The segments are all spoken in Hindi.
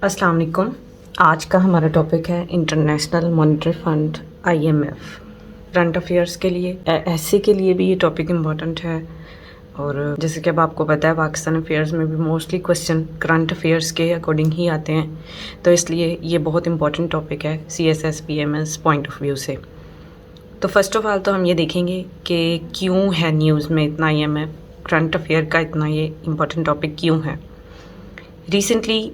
अस्सलाम वालेकुम। आज का हमारा टॉपिक है international monetary fund IMF। Current affairs के लिए एसए के लिए भी ये टॉपिक इम्पॉर्टेंट है। और जैसे कि अब आपको पता है पाकिस्तान अफेयर्स में भी मोस्टली क्वेश्चन करंट अफेयर्स के अकॉर्डिंग ही आते हैं, तो इसलिए ये बहुत इंपॉर्टेंट टॉपिक है CSS PMS point of view से। तो फर्स्ट ऑफ ऑल तो हम ये देखेंगे कि क्यों है न्यूज़ में इतना IMF करंट अफेयर का इतना ये इम्पॉर्टेंट टॉपिक क्यों है। Recently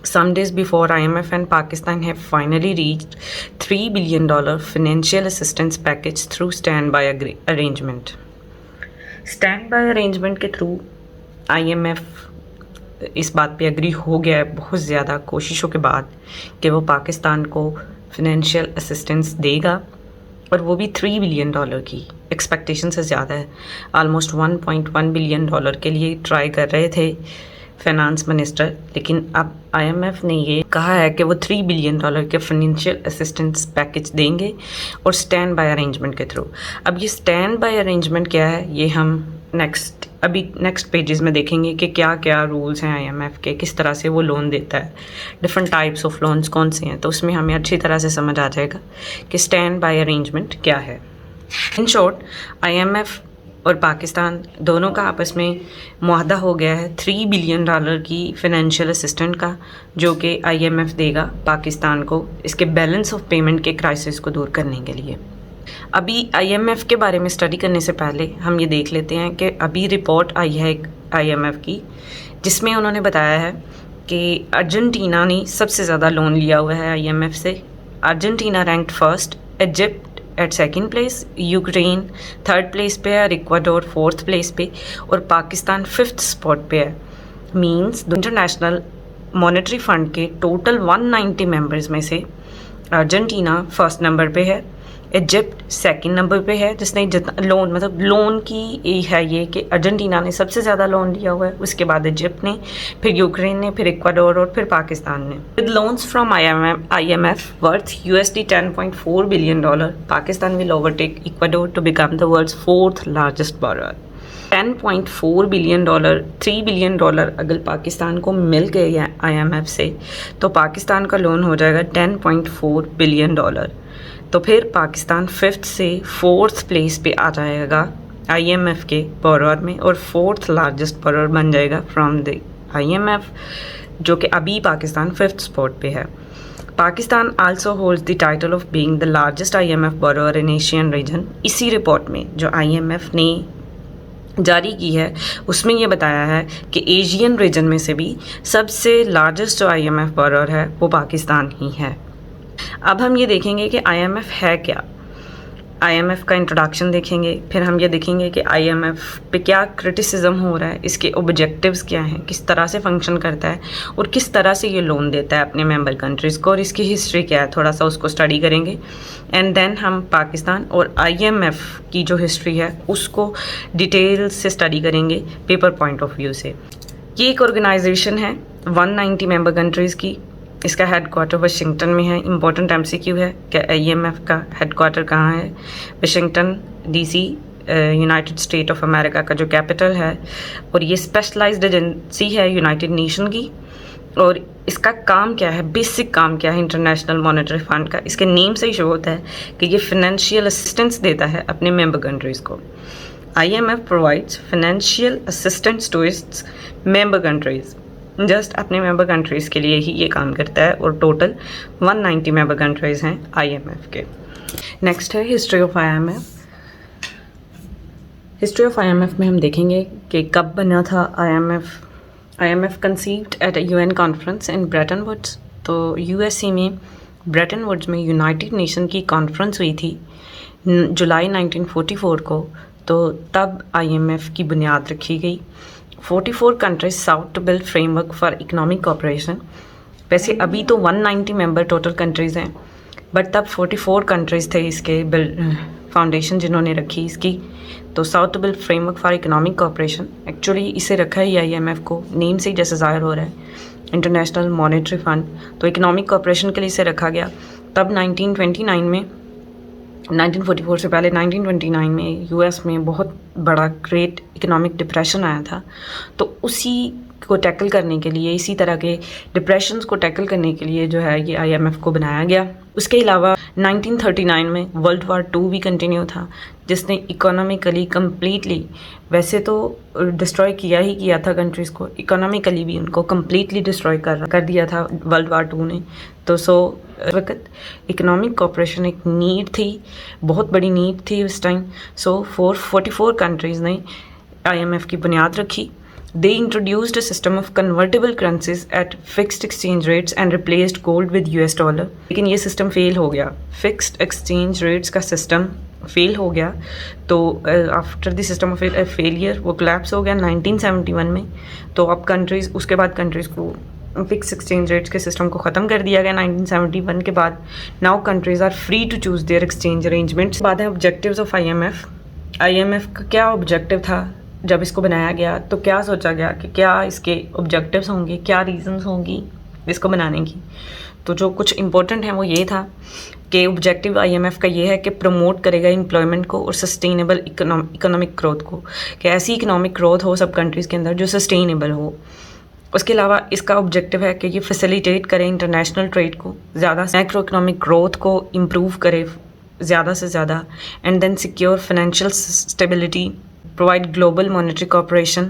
some days before, IMF and Pakistan have finally reached $3 billion financial assistance package through standby arrangement. Standby arrangement के थ्रू IMF इस बात पे एग्री हो गया है बहुत ज़्यादा कोशिशों के बाद कि वो पाकिस्तान को फिनेंशियल असिस्टेंस देगा, और वो भी $3 बिलियन की। एक्सपेक्टेशन से ज़्यादा है। ऑलमोस्ट $1.1 बिलियन के लिए ट्राई कर रहे थे फाइनेंस मिनिस्टर, लेकिन अब IMF ने ये कहा है कि वो $3 बिलियन के फाइनेंशियल असिस्टेंस पैकेज देंगे और स्टैंड बाय अरेंजमेंट के थ्रू। अब ये स्टैंड बाय अरेंजमेंट क्या है, ये हम नेक्स्ट पेजेस में देखेंगे कि क्या क्या रूल्स हैं IMF के, किस तरह से वो लोन देता है, डिफरेंट टाइप्स ऑफ लोन्स कौन से हैं, तो उसमें हमें अच्छी तरह से समझ आ जाएगा कि स्टैंड बाय अरेंजमेंट क्या है। इन शॉर्ट, IMF और पाकिस्तान दोनों का आपस में मुआहदा हो गया है $3 बिलियन की फाइनेंशियल असिस्टेंट का, जो कि IMF देगा पाकिस्तान को इसके बैलेंस ऑफ पेमेंट के क्राइसिस को दूर करने के लिए। अभी IMF के बारे में स्टडी करने से पहले हम ये देख लेते हैं कि अभी रिपोर्ट आई है IMF की, जिसमें उन्होंने बताया है कि अर्जेंटीना ने सबसे ज़्यादा लोन लिया हुआ है IMF से। Argentina ranked first, Egypt at second place, Ukraine third place पे है और इक्वाडोर फोर्थ प्लेस पे, और पाकिस्तान फिफ्थ स्पॉट पे है। मींस इंटरनेशनल मॉनेटरी फंड के टोटल 190 मेंबर्स में से अर्जेंटीना फर्स्ट नंबर पे है, इजिप्ट सेकंड नंबर पे है, जिसने जितना लोन मतलब लोन की ये है ये कि अर्जेंटीना ने सबसे ज़्यादा लोन लिया हुआ है, उसके बाद इजिप्ट ने, फिर यूक्रेन ने, फिर इक्वाडोर और फिर पाकिस्तान ने। With loans from IMF worth $10.4 billion, Pakistan will overtake Ecuador to become the world's fourth largest borrower. $10.4 billion, $3 billion अगर पाकिस्तान को मिल गए हैं IMF से, तो पाकिस्तान का लोन हो जाएगा $10.4 बिलियन। तो फिर पाकिस्तान फिफ्थ से फोर्थ प्लेस पे आ जाएगा IMF के बोरोअर में, और फोर्थ लार्जेस्ट बोरोअर बन जाएगा फ्रॉम द IMF, जो कि अभी पाकिस्तान फिफ्थ स्पॉट पे है। Pakistan also holds the title of being the largest IMF borrower in Asian region. इसी रिपोर्ट में जो IMF ने जारी की है उसमें ये बताया है कि एशियन रीजन में से भी सबसे लार्जेस्ट जो IMF बोरोअर है वो पाकिस्तान ही है। अब हम ये देखेंगे कि IMF है क्या। IMF का इंट्रोडक्शन देखेंगे, फिर हम ये देखेंगे कि IMF पे क्या क्रिटिसिज्म हो रहा है, इसके ऑब्जेक्टिव्स क्या हैं, किस तरह से फंक्शन करता है और किस तरह से ये लोन देता है अपने मेंबर कंट्रीज़ को, और इसकी हिस्ट्री क्या है, थोड़ा सा उसको स्टडी करेंगे। एंड देन हम पाकिस्तान और IMF की जो हिस्ट्री है उसको डिटेल से स्टडी करेंगे पेपर पॉइंट ऑफ व्यू से। ये एक ऑर्गेनाइजेशन है 190 मेंबर कंट्रीज़ की। इसका हेडक्वार्टर वाशिंगटन में है। इम्पोर्टेंट MCQ है कि IMF का हेडक्वार्टर कहाँ है। Washington DC United state of America का जो कैपिटल है, और ये स्पेशलाइज्ड एजेंसी है यूनाइटेड नेशन की। और इसका काम क्या है, बेसिक काम क्या है इंटरनेशनल मॉनेटरी फंड का, इसके नेम से ही शो होता है कि ये फाइनेंशियल असिस्टेंस देता है अपने मेंबर कंट्रीज़ को। IMF provides financial assistance to its member countries, just अपने मेंबर कंट्रीज़ के लिए ही ये काम करता है, और टोटल 190 मेंबर कंट्रीज़ हैं IMF के। नेक्स्ट है history of IMF। History of IMF में हम देखेंगे कि कब बना था IMF conceived at a UN conference in Bretton Woods. तो USA में ब्रेटन वुड्स में यूनाइटेड नेशन की कॉन्फ्रेंस हुई थी जुलाई 1944 को, तो तब IMF की बुनियाद रखी गई। 44 countries south to build framework for economic cooperation. वैसे अभी तो 190 मेंबर टोटल कंट्रीज़ हैं, बट तब 44 कंट्रीज़ थे इसके फाउंडेशन जिन्होंने रखी इसकी। तो south to build framework for economic cooperation, actually इसे रखा ही IMF को, नेम से ही जैसे ज़ाहिर हो रहा है इंटरनेशनल मॉनेटरी फंड, तो इकोनॉमिक कोऑपरेशन के लिए इसे रखा गया। तब 1929 में 1944 से पहले 1929 में US में बहुत बड़ा ग्रेट इकोनॉमिक डिप्रेशन आया था, तो उसी को टैकल करने के लिए, इसी तरह के डिप्रेशंस को टैकल करने के लिए जो है ये आईएमएफ को बनाया गया। उसके अलावा 1939 में वर्ल्ड वार 2 भी कंटिन्यू था, जिसने इकोनॉमिकली कम्प्लीटली, वैसे तो डिस्ट्रॉय किया ही किया था कंट्रीज़ को, इकोनॉमिकली भी उनको कम्प्लीटली डिस्ट्रॉय कर दिया था वर्ल्ड वार 2 ने। तो उस वक्त इकोनॉमिक कोऑपरेशन एक नीड थी, बहुत बड़ी नीड थी उस टाइम। 44 कंट्रीज़ ने आईएमएफ की बुनियाद रखी। They introduced a system of convertible currencies at fixed exchange rates and replaced gold with US dollar. लेकिन ये सिस्टम फेल हो गया, फिक्स्ड एक्सचेंज रेट्स का सिस्टम फेल हो गया। तो after the system of failure वो कोलैप्स हो गया 1971 में। तो अब कंट्रीज़, उसके बाद कंट्रीज़ को फिक्स एक्सचेंज रेट्स के सिस्टम को ख़त्म कर दिया गया 1971 के बाद। Now countries are free to choose their exchange arrangements. बाद है ऑब्जेक्टिव्स ऑफ आईएमएफ। आईएमएफ का क्या ऑब्जेक्टिव था जब इसको बनाया गया? तो क्या सोचा गया कि क्या इसके ऑब्जेक्टिव्स होंगे, क्या रीजंस होंगी इसको बनाने की? तो जो कुछ इम्पोर्टेंट है वो ये था कि ऑब्जेक्टिव आईएमएफ का ये है कि प्रमोट करेगा एम्प्लॉयमेंट को और सस्टेनेबल इकोनॉमिक ग्रोथ को, कि ऐसी इकोनॉमिक ग्रोथ हो सब कंट्रीज़ के अंदर जो सस्टेनेबल हो। उसके अलावा इसका ऑब्जेक्टिव है कि ये फैसिलिटेट करे इंटरनेशनल ट्रेड को, ज़्यादा मैक्रो इकोनॉमिक ग्रोथ को इम्प्रूव करे ज़्यादा से ज़्यादा, and then secure financial stability, provide global monetary cooperation.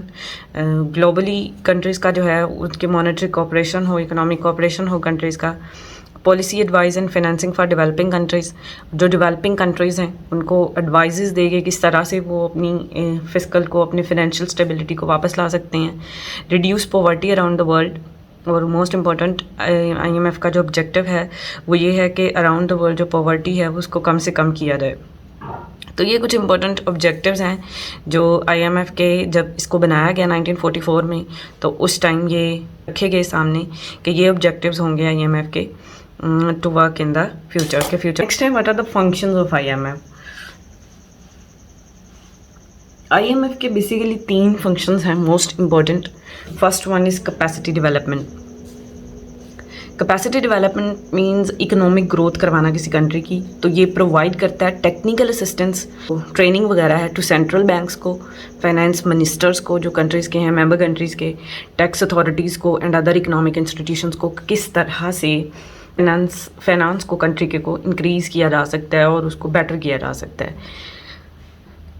Globally countries का जो है उसके मॉनेटरी कोऑपरेशन हो, इकोनॉमिक कोऑपरेशन हो कंट्रीज़ का। Policy advice and financing for developing countries, जो डेवलपिंग कंट्रीज़ हैं उनको एडवाइजेज़ देंगे किस तरह से वो अपनी फिस्कल को, अपनी फाइनेंशियल स्टेबिलिटी को वापस ला सकते हैं। Reduce poverty around the world, और मोस्ट इम्पॉर्टेंट आईएमएफ का जो ऑब्जेक्टिव है वो ये है कि अराउंड द वर्ल्ड जो पॉवर्टी है वो उसको कम से कम किया जाए। तो ये कुछ इंपॉर्टेंट ऑब्जेक्टिव्स हैं जो आईएमएफ के, जब इसको बनाया गया 1944 में, तो उस टाइम ये रखे गए सामने कि ये ऑब्जेक्टिव्स होंगे आईएमएफ के to work in the future. Next है what are the functions of IMF. IMF के बेसिकली 3 फंक्शंस हैं most important. First one is capacity development. Capacity development means economic growth करवाना किसी कंट्री की। तो ये प्रोवाइड करता है टेक्निकल असिस्टेंस, ट्रेनिंग वगैरह है टू सेंट्रल बैंक्स को, फाइनेंस मिनिस्टर्स को जो कंट्रीज़ के हैं, मेंबर कंट्रीज़ के, टैक्स अथॉरिटीज़ को एंड अदर इकोनॉमिक इंस्टीट्यूशंस को, किस तरह से फाइनेंस को कंट्री के को इंक्रीज़ किया जा सकता है और उसको बेटर किया जा सकता है।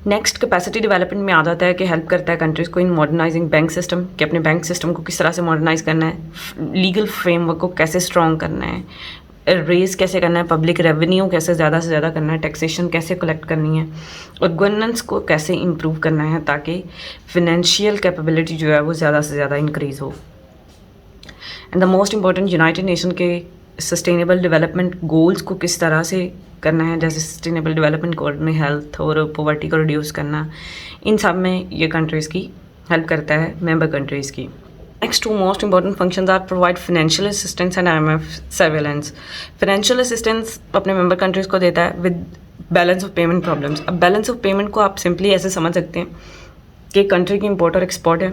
नेक्स्ट कैपेसिटी डेवलपमेंट में आ जाता है कि हेल्प करता है कंट्रीज़ को इन मॉडर्नाइजिंग बैंक सिस्टम, कि अपने बैंक सिस्टम को किस तरह से मॉडर्नाइज करना है, लीगल फ्रेमवर्क को कैसे स्ट्रॉन्ग करना है, रेज कैसे करना है, पब्लिक रेवेन्यू कैसे ज़्यादा से ज़्यादा करना है, टैक्सेशन कैसे कलेक्ट करनी है, और गवर्नेंस को कैसे इम्प्रूव करना है ताकि फिनेंशियल कैपेबिलिटी जो है वो ज़्यादा से ज़्यादा इंक्रीज़ हो। And the most important United nation के सस्टेनेबल डेवलपमेंट गोल्स को किस तरह से करना है, जैसे सस्टेनेबल डेवलपमेंट गोल में हेल्थ और पॉवर्टी को रिड्यूस करना, इन सब में ये कंट्रीज़ की हेल्प करता है, मेंबर कंट्रीज़ की। Next 2 most important functions are provide financial assistance and IMF surveillance. Financial assistance अपने मेंबर कंट्रीज़ को देता है with balance of payment problems. अब बैलेंस ऑफ पेमेंट को आप सिंपली ऐसे समझ सकते हैं कि कंट्री की इम्पोर्ट और एक्सपोर्ट है,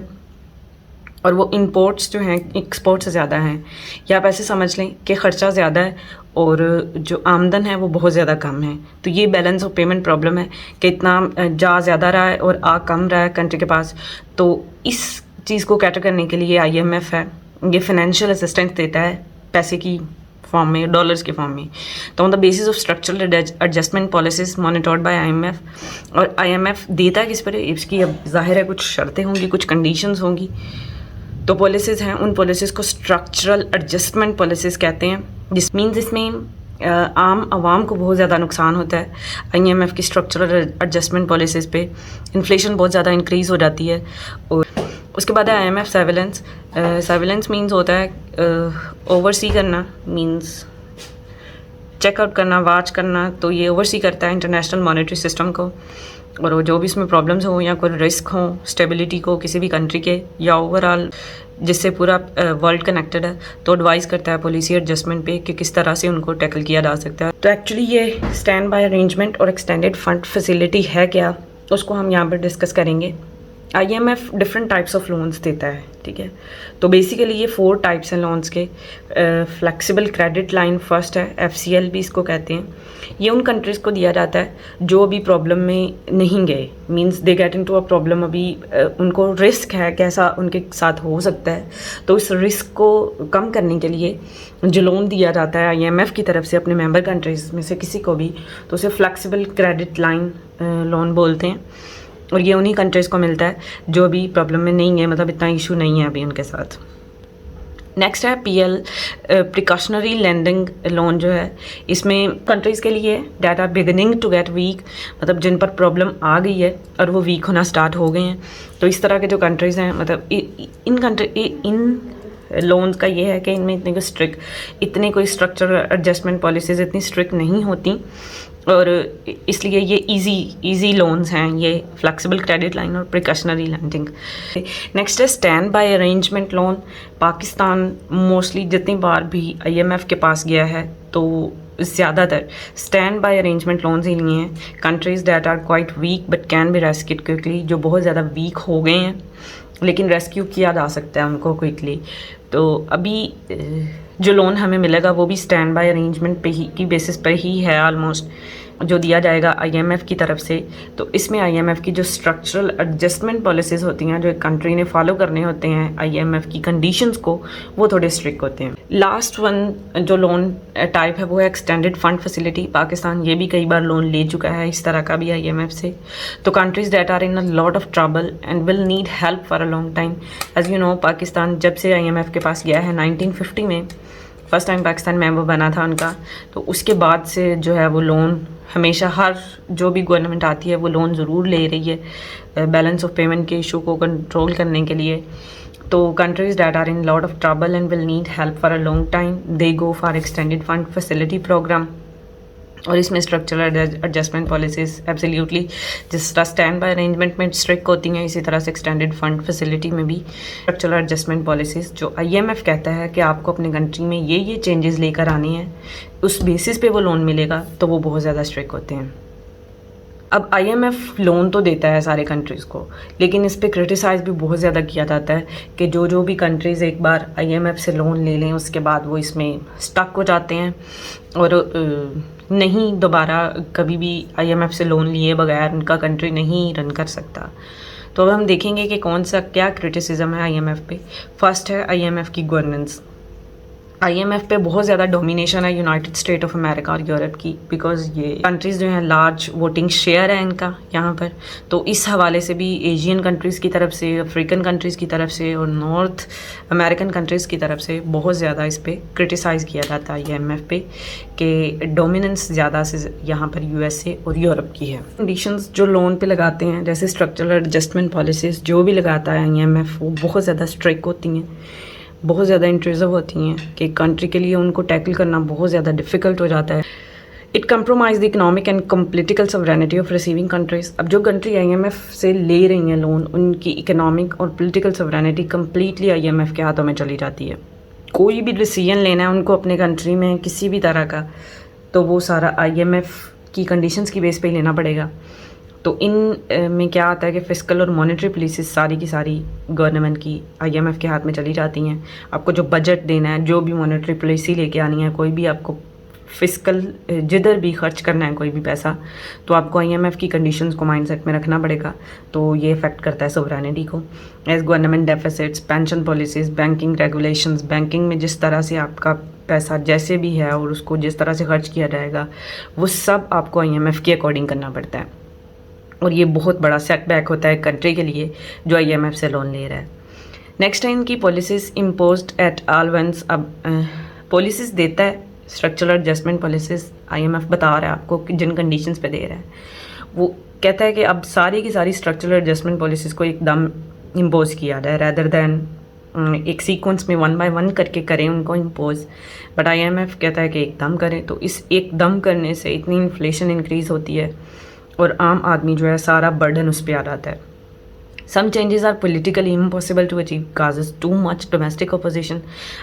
और वो इंपोर्ट्स जो हैं एक्सपोर्ट से ज़्यादा हैं, या आप ऐसे समझ लें कि ख़र्चा ज़्यादा है और जो आमदन है वो बहुत ज़्यादा कम है। तो ये बैलेंस ऑफ पेमेंट प्रॉब्लम है कि इतना जा ज़्यादा रहा है और आ कम रहा है कंट्री के पास। तो इस चीज़ को कैटर करने के लिए आईएमएफ है, ये फाइनेंशियल असिस्टेंस देता है पैसे की फॉर्म में, डॉलर्स के फॉर्म में। तो on the basis of structural adjustment policies monitored by IMF, और आईएमएफ देता है किस पर, इसकी अब जाहिर है कुछ शर्तें होंगी, कुछ कंडीशंस होंगी। तो पॉलिसीज़ हैं, उन पॉलिसीज़ को स्ट्रक्चरल एडजस्टमेंट पॉलिसीज़ कहते हैं, जिस मीन्स इसमें आम आवाम को बहुत ज़्यादा नुकसान होता है आईएमएफ की स्ट्रक्चरल एडजस्टमेंट पॉलिसीज़ पे। इन्फ्लेशन बहुत ज़्यादा इंक्रीज़ हो जाती है। और उसके बाद है आईएमएफ सर्वेलेंस। सर्वेलेंस मीन्स होता है ओवरसी करना, मीन्स चेकआउट करना, वॉच करना। तो ये ओवरसी करता है इंटरनेशनल मॉनेटरी सिस्टम को, और वो जो भी इसमें प्रॉब्लम्स हो या कोई रिस्क हो स्टेबिलिटी को किसी भी कंट्री के, या ओवरऑल जिससे पूरा वर्ल्ड कनेक्टेड है, तो एडवाइस करता है पॉलिसी एडजस्टमेंट पे कि किस तरह से उनको टैकल किया जा सकता है। तो एक्चुअली ये स्टैंड बाय अरेंजमेंट और एक्सटेंडेड फंड फैसिलिटी है क्या, उसको हम यहाँ पर डिस्कस करेंगे। IMF different types of loans देता है, ठीक है। तो बेसिकली ये 4 टाइप्स हैं लोन्स के। फ्लेक्सिबल क्रेडिट लाइन फर्स्ट है, एफसीएल भी इसको कहते हैं। ये उन कंट्रीज़ को दिया जाता है जो अभी प्रॉब्लम में नहीं गए, means they get into a problem, अभी उनको रिस्क है कैसा उनके साथ हो सकता है, तो इस रिस्क को कम करने के लिए जो लोन दिया जाता है आईएमएफ की तरफ से अपने मेंबर कंट्रीज़ में से किसी को भी, तो उसे फ्लेक्सिबल क्रेडिट लाइन लोन बोलते हैं। और ये उन्हीं कंट्रीज़ को मिलता है जो अभी प्रॉब्लम में नहीं है, मतलब इतना इशू नहीं है अभी उनके साथ। नेक्स्ट है पीएल, प्रिकॉशनरी लैंडिंग लोन जो है, इसमें कंट्रीज़ के लिए that are beginning to get weak, मतलब जिन पर प्रॉब्लम आ गई है और वो वीक होना स्टार्ट हो गए हैं। तो इस तरह के जो कंट्रीज़ हैं, मतलब इन लोन्स का ये है कि इनमें इतने कोई स्ट्रक्चरल एडजस्टमेंट पॉलिसीज़ इतनी स्ट्रिक्ट नहीं होती, और इसलिए ये इजी लोन्स हैं, ये फ्लेक्सिबल क्रेडिट लाइन और प्रिकॉशनरी लैंडिंग। नेक्स्ट है stand by arrangement loan. Pakistan mostly जितनी बार भी आईएमएफ के पास गया है तो ज़्यादातर स्टैंड बाय अरेंजमेंट लोन्स ही लिए हैं। Countries that are quite weak but can be rescued quickly, जो बहुत ज़्यादा वीक हो गए हैं लेकिन रेस्क्यू किया जा सकता है उनको क्विकली। तो अभी जो लोन हमें मिलेगा वो भी स्टैंड बाय अरेंजमेंट पे ही की बेसिस पर ही है ऑलमोस्ट, जो दिया जाएगा आईएमएफ की तरफ से। तो इसमें आईएमएफ की जो स्ट्रक्चरल एडजस्टमेंट पॉलिसीज़ होती हैं जो एक कंट्री ने फॉलो करने होते हैं आईएमएफ की कंडीशंस को, वो थोड़े स्ट्रिक्ट होते हैं। लास्ट वन जो लोन टाइप है वो है एक्सटेंडेड फंड फैसिलिटी। पाकिस्तान ये भी कई बार लोन ले चुका है इस तरह का भी आईएमएफ से। तो countries that are in a lot of trouble and will need help for a long time. As you know, Pakistan जब से आईएमएफ के पास गया है 1950 में फर्स्ट टाइम पाकिस्तान मेंबर बना था उनका, तो उसके बाद से जो है वो लोन हमेशा हर जो भी गवर्नमेंट आती है वो लोन ज़रूर ले रही है बैलेंस ऑफ पेमेंट के इशू को कंट्रोल करने के लिए। तो countries that are in lot of trouble and will need help for a long time, they go for extended fund facility program. और इसमें स्ट्रक्चरल एडजस्टमेंट पॉलिसीज़ एब्सोल्युटली जिस तरह स्टैंड बाय अरेंजमेंट में स्ट्रिक्ट होती हैं, इसी तरह से एक्सटेंडेड फंड फैसिलिटी में भी स्ट्रक्चरल एडजस्टमेंट पॉलिसीज़ जो आईएमएफ कहता है कि आपको अपने कंट्री में ये चेंजेस लेकर आने हैं, उस बेसिस पे वो लोन मिलेगा, तो वो बहुत ज़्यादा स्ट्रिक्ट होते हैं। अब आईएमएफ लोन तो देता है सारे कंट्रीज़ को, लेकिन इस पे क्रिटिसाइज़ भी बहुत ज़्यादा किया जाता है कि जो भी कंट्रीज़ एक बार आईएमएफ से लोन ले लें उसके बाद वो इसमें स्टक हो जाते हैं और नहीं दोबारा कभी भी आईएमएफ से लोन लिए बगैर उनका कंट्री नहीं रन कर सकता। तो अब हम देखेंगे कि कौन सा क्या क्रिटिसिज्म है आईएमएफ पे। फर्स्ट है आईएमएफ की गवर्नेंस। आईएमएफ पे बहुत ज़्यादा डोमिनेशन है यूनाइटेड स्टेट ऑफ अमेरिका और यूरोप की, बिकॉज ये कंट्रीज़ जो हैं लार्ज वोटिंग शेयर है इनका यहाँ पर। तो इस हवाले से भी एशियन कंट्रीज़ की तरफ से, अफ्रीकन कंट्रीज़ की तरफ से और नॉर्थ अमेरिकन कंट्रीज़ की तरफ से बहुत ज़्यादा इस पर क्रिटिसाइज़ किया जाता है आईएमएफ पे कि डोमिनेंस ज़्यादा से यहाँ पर यूएसए और यूरोप की है। कंडीशंस जो लोन पे लगाते हैं जैसे स्ट्रक्चरल एडजस्टमेंट पॉलिसीज़ जो भी लगाता है आईएमएफ, वो बहुत ज़्यादा स्ट्रिक्ट होती हैं, बहुत ज़्यादा इंट्रूसिव होती हैं कि कंट्री के लिए उनको टैकल करना बहुत ज़्यादा डिफ़िकल्ट हो जाता है। It compromise the economic and political sovereignty of receiving countries. अब जो कंट्री आईएमएफ से ले रही हैं लोन, उनकी इकोनॉमिक और पॉलिटिकल सॉवरेनिटी कम्प्लीटली आईएमएफ के हाथों में चली जाती है। कोई भी डिसीजन लेना है उनको अपने कंट्री में किसी भी तरह का, तो वो सारा आईएमएफ की कंडीशंस की बेस पे लेना पड़ेगा। तो इन में क्या आता है कि फिस्कल और मॉनेटरी पॉलिसीज सारी की सारी गवर्नमेंट की आईएमएफ के हाथ में चली जाती हैं। आपको जो बजट देना है, जो भी मॉनेटरी पॉलिसी लेके आनी है, कोई भी आपको फिस्कल जिधर भी खर्च करना है कोई भी पैसा, तो आपको आईएमएफ की कंडीशंस को माइंडसेट में रखना पड़ेगा। तो ये इफेक्ट करता है सोवरेनिटी को। As government deficits, pension policies, banking regulations, banking में जिस तरह से आपका पैसा जैसे भी है और उसको जिस तरह से खर्च किया जाएगा, वो सब आपको आईएमएफ के अकॉर्डिंग करना पड़ता है। और ये बहुत बड़ा सेटबैक होता है कंट्री के लिए जो आईएमएफ से लोन ले रहा है। नेक्स्ट है इनकी policies imposed at all once. अब पॉलिसीज़ देता है स्ट्रक्चरल एडजस्टमेंट पॉलिसीज़, आईएमएफ बता रहा है आपको कि जिन कंडीशंस पे दे रहा है, वो कहता है कि अब सारी की सारी स्ट्रक्चरल एडजस्टमेंट पॉलिसीज़ को एकदम इम्पोज किया जाए, रैदर दैन एक सीक्वेंस में 1 बाय 1 करके करें उनको इम्पोज। बट आईएमएफ कहता है कि एकदम करें। तो इस एकदम करने से इतनी इन्फ्लेशन इंक्रीज़ होती है और आम आदमी जो है सारा बर्डन उस पर आ जाता है। Some changes are politically impossible to achieve causes too much domestic opposition.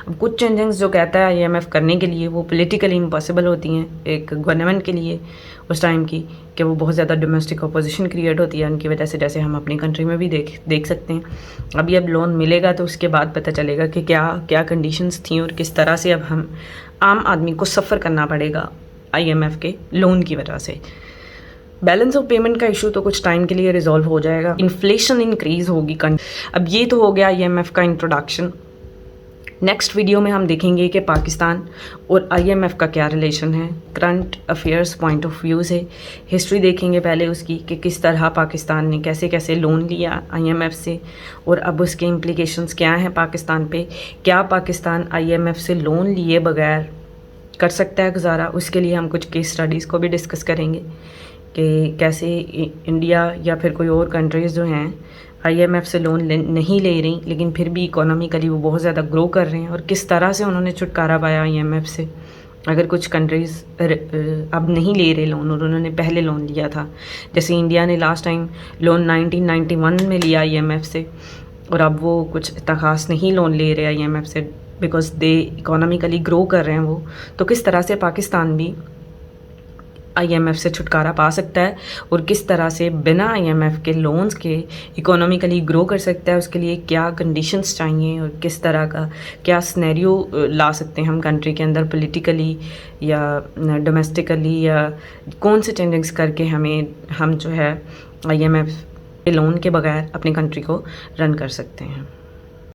अब कुछ चेंजेस जो कहता है IMF करने के लिए वो पोलिटिकली इम्पॉसिबल होती हैं एक गवर्नमेंट के लिए उस टाइम की, कि वो बहुत ज़्यादा डोमेस्टिक अपोजिशन क्रिएट होती है उनकी वजह से, जैसे हम अपनी कंट्री में भी देख सकते हैं। अभी अब लोन मिलेगा तो उसके बाद पता चलेगा कि क्या क्या कंडीशंस थी और किस तरह से अब हम आम आदमी को सफ़र करना पड़ेगा IMF के लोन की वजह से। बैलेंस ऑफ पेमेंट का इशू तो कुछ टाइम के लिए रिजॉल्व हो जाएगा, इन्फ्लेशन इंक्रीज होगी। अब ये तो हो गया IMF का इंट्रोडक्शन। नेक्स्ट वीडियो में हम देखेंगे कि पाकिस्तान और IMF का क्या रिलेशन है, current affairs point of view से हिस्ट्री देखेंगे पहले उसकी, कि किस तरह पाकिस्तान ने कैसे कैसे लोन लिया IMF से और अब उसके इम्प्लिकेशंस क्या हैं पाकिस्तान पे। क्या पाकिस्तान IMF से लोन लिए बगैर कर सकता है गुजारा, उसके लिए हम कुछ केस स्टडीज़ को भी डिस्कस करेंगे कि कैसे इंडिया या फिर कोई और कंट्रीज़ जो हैं IMF से लोन नहीं ले रही लेकिन फिर भी इकोनॉमिकली वो बहुत ज़्यादा ग्रो कर रहे हैं, और किस तरह से उन्होंने छुटकारा पाया IMF से। अगर कुछ कंट्रीज़ अब नहीं ले रहे लोन और उन्होंने पहले लोन लिया था, जैसे इंडिया ने लास्ट टाइम लोन 1991 में लिया IMF से, और अब वो कुछ इतना खास नहीं लोन ले रहे IMF से बिकॉज दे इकोनॉमिकली ग्रो कर रहे हैं वो। तो किस तरह से पाकिस्तान भी IMF से छुटकारा पा सकता है और किस तरह से बिना IMF के लोन्स के इकोनॉमिकली ग्रो कर सकता है, उसके लिए क्या कंडीशंस चाहिए और किस तरह का क्या स्नैरियो ला सकते हैं हम कंट्री के अंदर पॉलिटिकली या डोमेस्टिकली, या कौन से चेंजेस करके हम जो है IMF के लोन के बगैर अपनी कंट्री को रन कर सकते हैं।